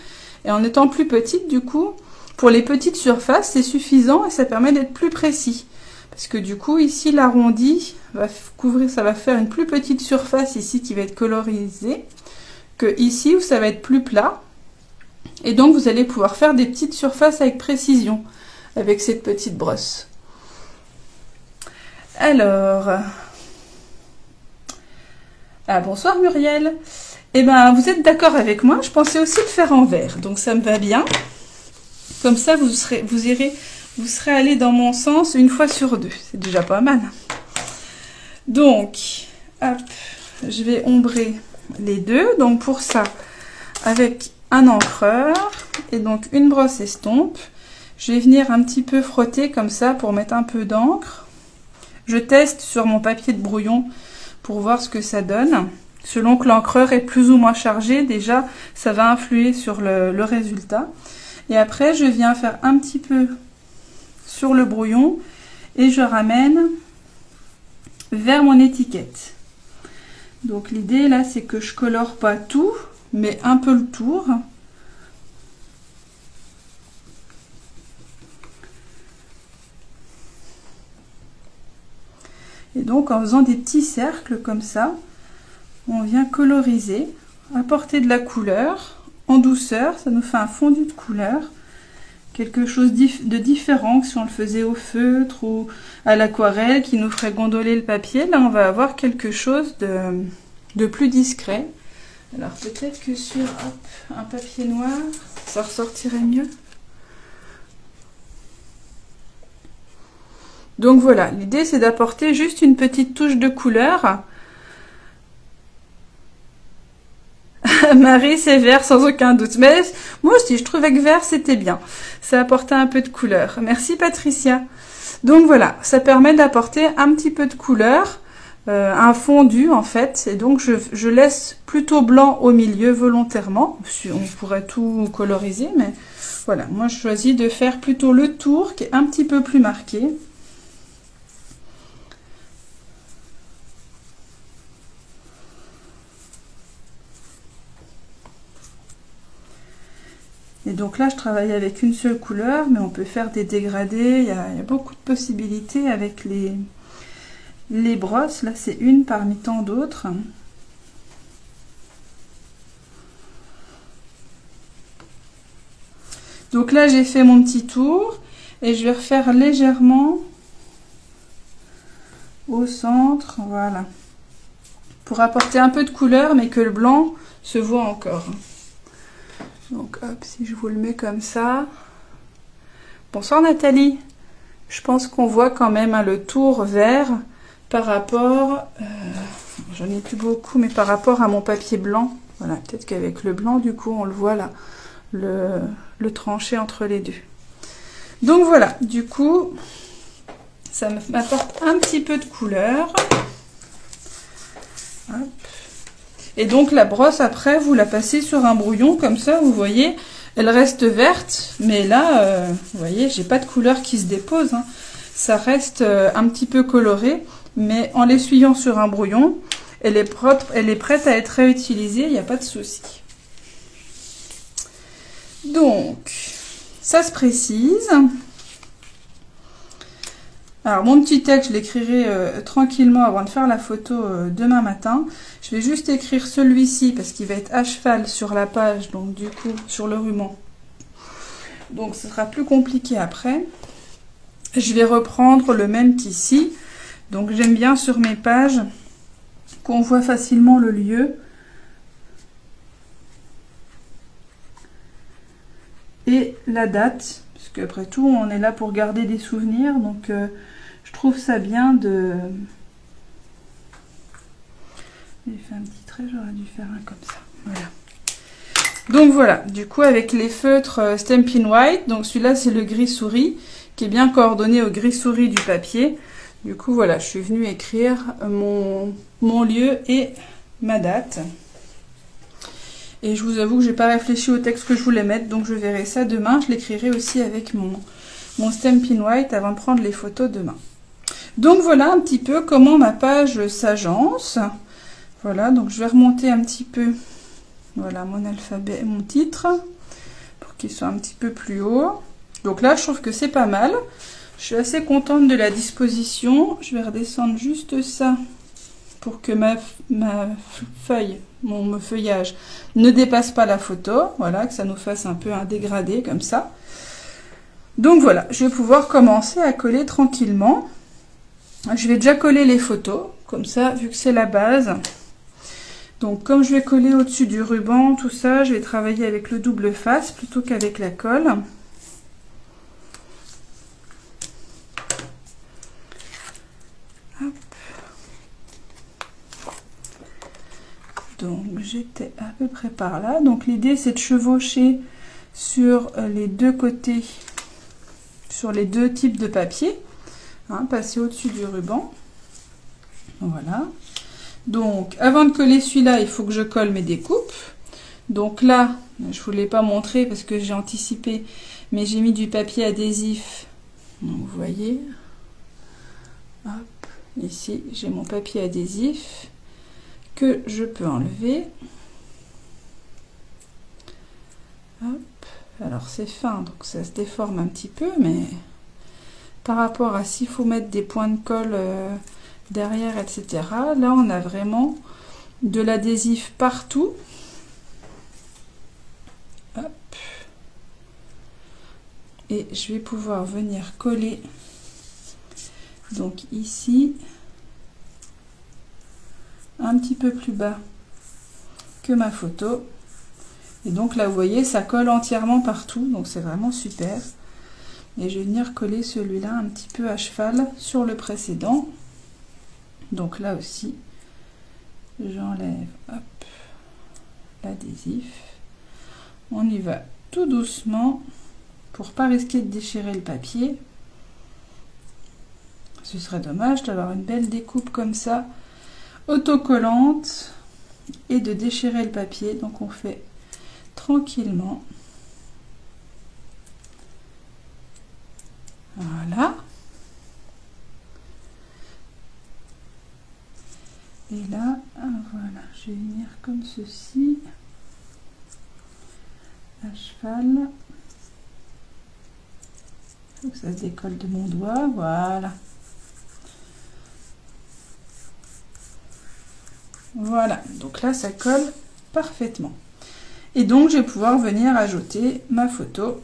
Et en étant plus petite, du coup, pour les petites surfaces c'est suffisant et ça permet d'être plus précis. Parce que du coup, ici, l'arrondi va couvrir, ça va faire une plus petite surface ici qui va être colorisée que ici où ça va être plus plat. Et donc, vous allez pouvoir faire des petites surfaces avec précision avec cette petite brosse. Alors, bonsoir Muriel. Eh ben, vous êtes d'accord avec moi? Je pensais aussi le faire en vert, donc ça me va bien. Comme ça, vous serez allé dans mon sens une fois sur deux. C'est déjà pas mal. Donc, hop, je vais ombrer les deux. Donc pour ça, avec un encreur et donc une brosse estompe, je vais venir un petit peu frotter comme ça pour mettre un peu d'encre. Je teste sur mon papier de brouillon pour voir ce que ça donne. Selon que l'encreur est plus ou moins chargé, déjà, ça va influer sur le résultat. Et après, je viens faire un petit peu sur le brouillon et je ramène vers mon étiquette. Donc l'idée là c'est que je colore pas tout mais un peu le tour. Et donc en faisant des petits cercles comme ça, on vient coloriser, apporter de la couleur en douceur, ça nous fait un fondu de couleur. Quelque chose de différent que si on le faisait au feutre ou à l'aquarelle qui nous ferait gondoler le papier. Là, on va avoir quelque chose de plus discret. Alors, peut-être que sur un papier noir, ça ressortirait mieux. Donc voilà, l'idée c'est d'apporter juste une petite touche de couleur. Marie, c'est vert sans aucun doute. Mais moi aussi, je trouvais que vert, c'était bien. Ça apportait un peu de couleur. Merci Patricia. Donc voilà, ça permet d'apporter un petit peu de couleur, un fondu en fait. Et donc je laisse plutôt blanc au milieu volontairement. On pourrait tout coloriser, mais voilà. Moi, je choisis de faire plutôt le tour qui est un petit peu plus marqué. Et donc là, je travaille avec une seule couleur, mais on peut faire des dégradés. Il y a beaucoup de possibilités avec les brosses. Là, c'est une parmi tant d'autres. Donc là, j'ai fait mon petit tour et je vais refaire légèrement au centre, voilà, pour apporter un peu de couleur, mais que le blanc se voit encore. Donc hop, si je vous le mets comme ça. Bonsoir Nathalie. Je pense qu'on voit quand même hein, le tour vert par rapport, j'en ai plus beaucoup, mais par rapport à mon papier blanc. Voilà, peut-être qu'avec le blanc, du coup, on le voit là, le tranché entre les deux. Donc voilà, du coup, ça m'apporte un petit peu de couleur. Hop. Et donc la brosse, après, vous la passez sur un brouillon, comme ça, vous voyez, elle reste verte, mais là, vous voyez, j'ai pas de couleur qui se dépose. Hein. Ça reste un petit peu coloré, mais en l'essuyant sur un brouillon, elle est prête à être réutilisée, il n'y a pas de souci. Donc, ça se précise. Alors, mon petit texte, je l'écrirai tranquillement avant de faire la photo demain matin. Je vais juste écrire celui-ci parce qu'il va être à cheval sur la page, donc du coup, sur le ruban. Donc, ce sera plus compliqué après. Je vais reprendre le même qu'ici. Donc, j'aime bien sur mes pages qu'on voit facilement le lieu. Et la date, parce qu'après tout, on est là pour garder des souvenirs. Donc, je trouve ça bien de... J'ai fait un petit trait, j'aurais dû faire un comme ça. Voilà. Donc voilà, du coup avec les feutres Stampin' White, donc celui-là c'est le gris souris, qui est bien coordonné au gris souris du papier. Du coup voilà, je suis venue écrire mon lieu et ma date. Et je vous avoue que j'ai pas réfléchi au texte que je voulais mettre, donc je verrai ça demain. Je l'écrirai aussi avec mon Stampin' White avant de prendre les photos demain. Donc voilà un petit peu comment ma page s'agence. Voilà, donc je vais remonter un petit peu, voilà, mon alphabet, mon titre, pour qu'il soit un petit peu plus haut. Donc là, je trouve que c'est pas mal. Je suis assez contente de la disposition. Je vais redescendre juste ça pour que ma feuille, mon feuillage, ne dépasse pas la photo. Voilà, que ça nous fasse un peu un dégradé comme ça. Donc voilà, je vais pouvoir commencer à coller tranquillement. Je vais déjà coller les photos, comme ça, vu que c'est la base. Donc comme je vais coller au-dessus du ruban, tout ça, je vais travailler avec le double face plutôt qu'avec la colle. Hop. Donc j'étais à peu près par là. Donc l'idée c'est de chevaucher sur les deux côtés, sur les deux types de papier, hein, passer au-dessus du ruban. Voilà. Donc, avant de coller celui-là, il faut que je colle mes découpes. Donc là, je ne vous l'ai pas montré parce que j'ai anticipé, mais j'ai mis du papier adhésif. Donc, vous voyez. Hop, ici, j'ai mon papier adhésif que je peux enlever. Hop, alors c'est fin, donc ça se déforme un petit peu, mais par rapport à s'il faut mettre des points de colle... derrière, etc. Là, on a vraiment de l'adhésif partout. Hop. Et je vais pouvoir venir coller donc ici, un petit peu plus bas que ma photo. Et donc là, vous voyez, ça colle entièrement partout. Donc c'est vraiment super. Et je vais venir coller celui-là un petit peu à cheval sur le précédent. Donc là aussi, j'enlève l'adhésif. On y va tout doucement pour pas risquer de déchirer le papier. Ce serait dommage d'avoir une belle découpe comme ça, autocollante, et de déchirer le papier. Donc on fait tranquillement. Voilà. Et là, voilà, je vais venir comme ceci, à cheval. Il faut que ça se décolle de mon doigt, voilà. Voilà, donc là ça colle parfaitement. Et donc je vais pouvoir venir ajouter ma photo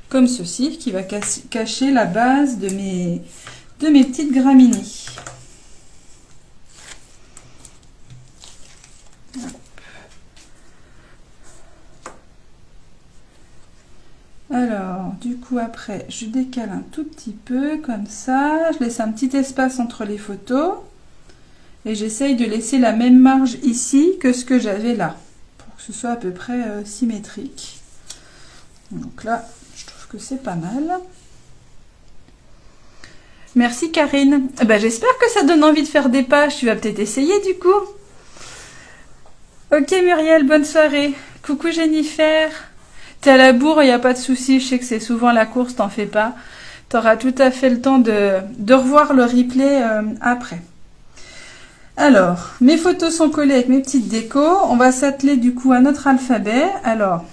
comme ceci, qui va cacher la base de mes petites graminées. Alors, du coup, après, je décale un tout petit peu, comme ça. Je laisse un petit espace entre les photos. Et j'essaye de laisser la même marge ici que ce que j'avais là, pour que ce soit à peu près symétrique. Donc là, je trouve que c'est pas mal. Merci Karine. Ben, j'espère que ça donne envie de faire des pages. Tu vas peut-être essayer du coup. Ok Muriel, bonne soirée. Coucou Jennifer. T'es à la bourre, il n'y a pas de souci. Je sais que c'est souvent la course, t'en fais pas. T'auras tout à fait le temps de revoir le replay après. Alors, mes photos sont collées avec mes petites décos. On va s'atteler du coup à notre alphabet. Alors,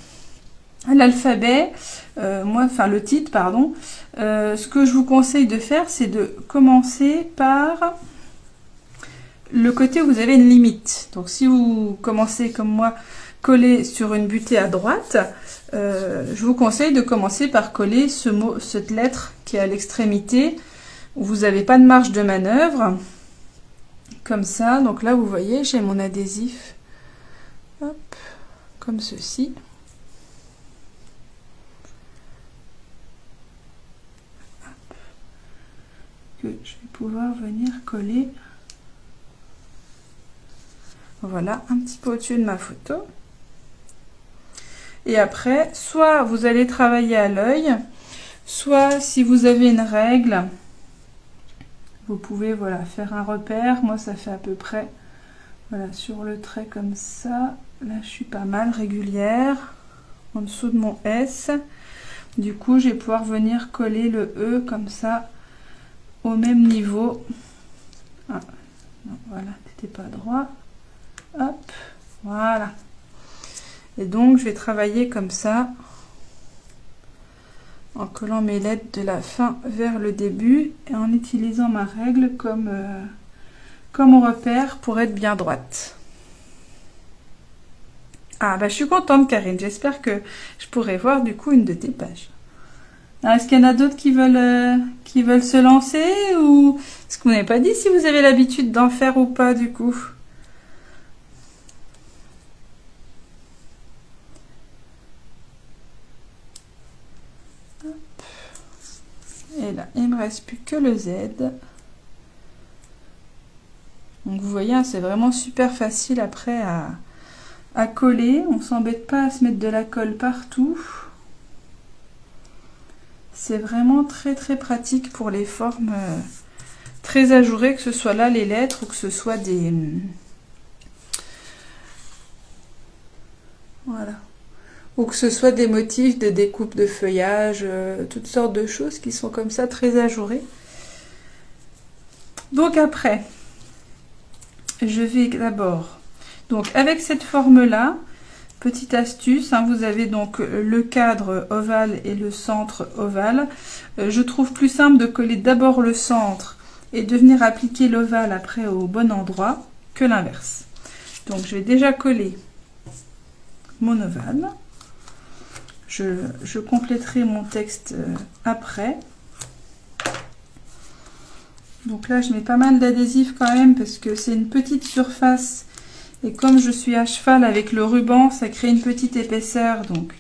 l'alphabet, enfin le titre, pardon. Ce que je vous conseille de faire, c'est de commencer par le côté où vous avez une limite. Donc, si vous commencez comme moi, coller sur une butée à droite, je vous conseille de commencer par coller cette lettre qui est à l'extrémité où vous n'avez pas de marge de manœuvre. Comme ça, donc là vous voyez, j'ai mon adhésif, hop, comme ceci. Hop, que je vais pouvoir venir coller. Voilà, un petit peu au-dessus de ma photo. Et après, soit vous allez travailler à l'œil, soit si vous avez une règle, vous pouvez voilà, faire un repère. Moi, ça fait à peu près voilà, sur le trait comme ça. Là, je suis pas mal régulière. En dessous de mon S. Du coup, je vais pouvoir venir coller le E comme ça au même niveau. Ah, non, voilà, t'étais pas droit. Hop, voilà. Et donc, je vais travailler comme ça, en collant mes lettres de la fin vers le début et en utilisant ma règle comme repère pour être bien droite. Ah, bah je suis contente, Karine. J'espère que je pourrai voir du coup une de tes pages. Est-ce qu'il y en a d'autres qui veulent se lancer ou est-ce que vous n'avez pas dit si vous avez l'habitude d'en faire ou pas du coup? Et là, il me reste plus que le Z. Donc vous voyez, c'est vraiment super facile après à coller. On ne s'embête pas à se mettre de la colle partout. C'est vraiment très très pratique pour les formes très ajourées, que ce soit là les lettres ou que ce soit des... Voilà. Ou que ce soit des motifs de découpe de feuillage, toutes sortes de choses qui sont comme ça très ajourées. Donc après, je vais d'abord, donc avec cette forme-là, petite astuce, hein, vous avez donc le cadre ovale et le centre ovale. Je trouve plus simple de coller d'abord le centre et de venir appliquer l'ovale après au bon endroit que l'inverse. Donc je vais déjà coller mon ovale. Je compléterai mon texte après. Donc là, je mets pas mal d'adhésif quand même parce que c'est une petite surface. Et comme je suis à cheval avec le ruban, ça crée une petite épaisseur. Donc,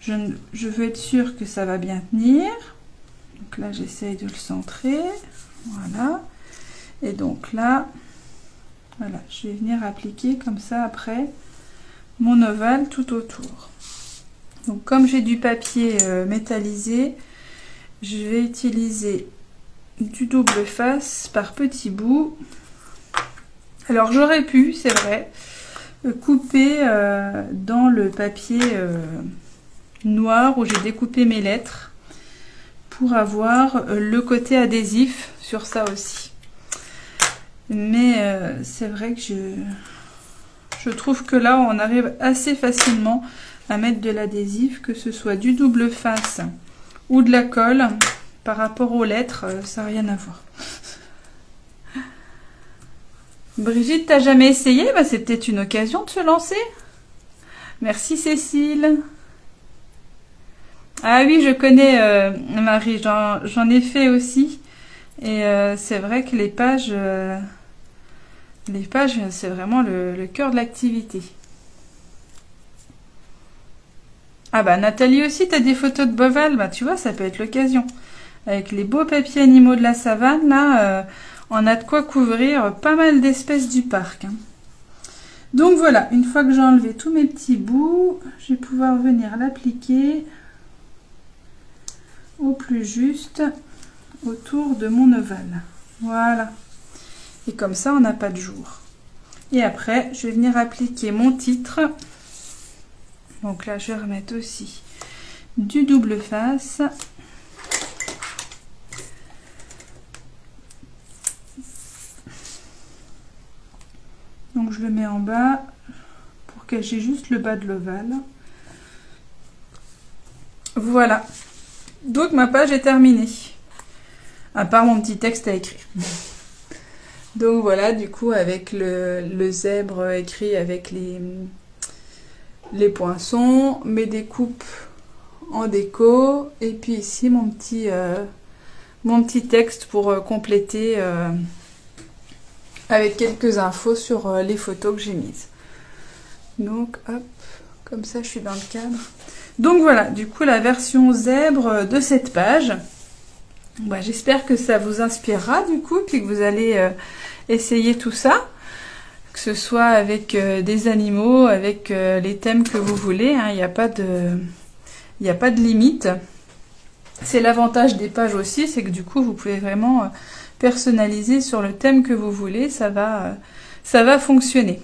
je veux être sûre que ça va bien tenir. Donc là, j'essaye de le centrer. Voilà. Et donc là, voilà, je vais venir appliquer comme ça après mon ovale tout autour. Donc comme j'ai du papier métallisé, je vais utiliser du double face par petits bouts. Alors j'aurais pu, c'est vrai, couper dans le papier noir où j'ai découpé mes lettres pour avoir le côté adhésif sur ça aussi. Mais c'est vrai que je trouve que là on arrive assez facilement à mettre de l'adhésif, que ce soit du double face ou de la colle. Par rapport aux lettres, ça n'a rien à voir. Brigitte, t'as jamais essayé? Bah, c'est peut-être une occasion de se lancer. Merci Cécile. Ah oui, je connais Marie, j'en ai fait aussi. Et c'est vrai que les pages, c'est vraiment le cœur de l'activité. Ah bah Nathalie aussi, t'as des photos de Beauval, bah tu vois, ça peut être l'occasion. Avec les beaux papiers animaux de la savane, là, on a de quoi couvrir pas mal d'espèces du parc. Hein. Donc voilà, une fois que j'ai enlevé tous mes petits bouts, je vais pouvoir venir l'appliquer au plus juste autour de mon ovale. Voilà. Et comme ça, on n'a pas de jour. Et après, je vais venir appliquer mon titre. Donc là, je vais remettre aussi du double face. Donc je le mets en bas pour cacher juste le bas de l'ovale. Voilà. Donc ma page est terminée. À part mon petit texte à écrire. Donc voilà, du coup, avec le zèbre écrit avec les poinçons, mes découpes en déco, et puis ici mon petit texte pour compléter avec quelques infos sur les photos que j'ai mises. Donc hop, comme ça je suis dans le cadre. Donc voilà, du coup la version zèbre de cette page. Bah, j'espère que ça vous inspirera du coup, puis que vous allez essayer tout ça. Que ce soit avec des animaux, avec les thèmes que vous voulez, hein, il n'y a pas de limite. C'est l'avantage des pages aussi, c'est que du coup vous pouvez vraiment personnaliser sur le thème que vous voulez, ça va fonctionner.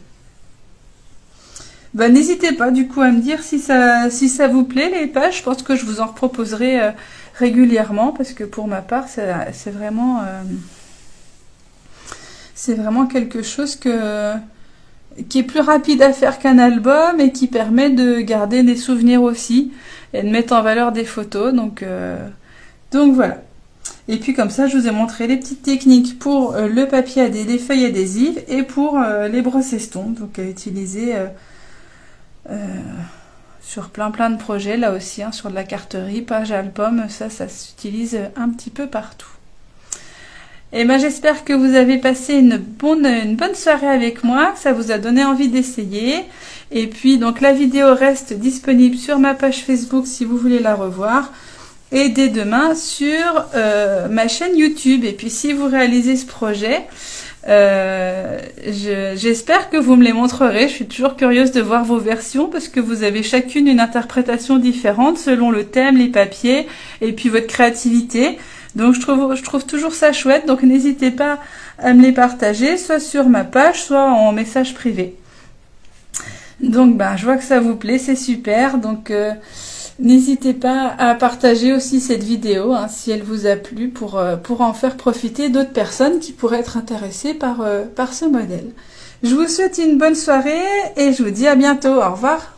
Bah, n'hésitez pas du coup à me dire si ça vous plaît les pages, je pense que je vous en reproposerai régulièrement, parce que pour ma part c'est vraiment quelque chose qui est plus rapide à faire qu'un album et qui permet de garder des souvenirs aussi et de mettre en valeur des photos. Donc voilà. Et puis comme ça, je vous ai montré les petites techniques pour le papier les feuilles adhésives et pour les brosses estompes, donc à utiliser sur plein de projets là aussi, hein, sur de la carterie, page album, ça s'utilise un petit peu partout. Et ben j'espère que vous avez passé une bonne soirée avec moi, que ça vous a donné envie d'essayer. Et puis donc la vidéo reste disponible sur ma page Facebook si vous voulez la revoir. Et dès demain sur ma chaîne YouTube. Et puis si vous réalisez ce projet, j'espère que vous me les montrerez. Je suis toujours curieuse de voir vos versions parce que vous avez chacune une interprétation différente selon le thème, les papiers et puis votre créativité. Donc je trouve toujours ça chouette, donc n'hésitez pas à me les partager, soit sur ma page, soit en message privé. Donc je vois que ça vous plaît, c'est super, donc n'hésitez pas à partager aussi cette vidéo, hein, si elle vous a plu, pour en faire profiter d'autres personnes qui pourraient être intéressées par ce modèle. Je vous souhaite une bonne soirée et je vous dis à bientôt, au revoir.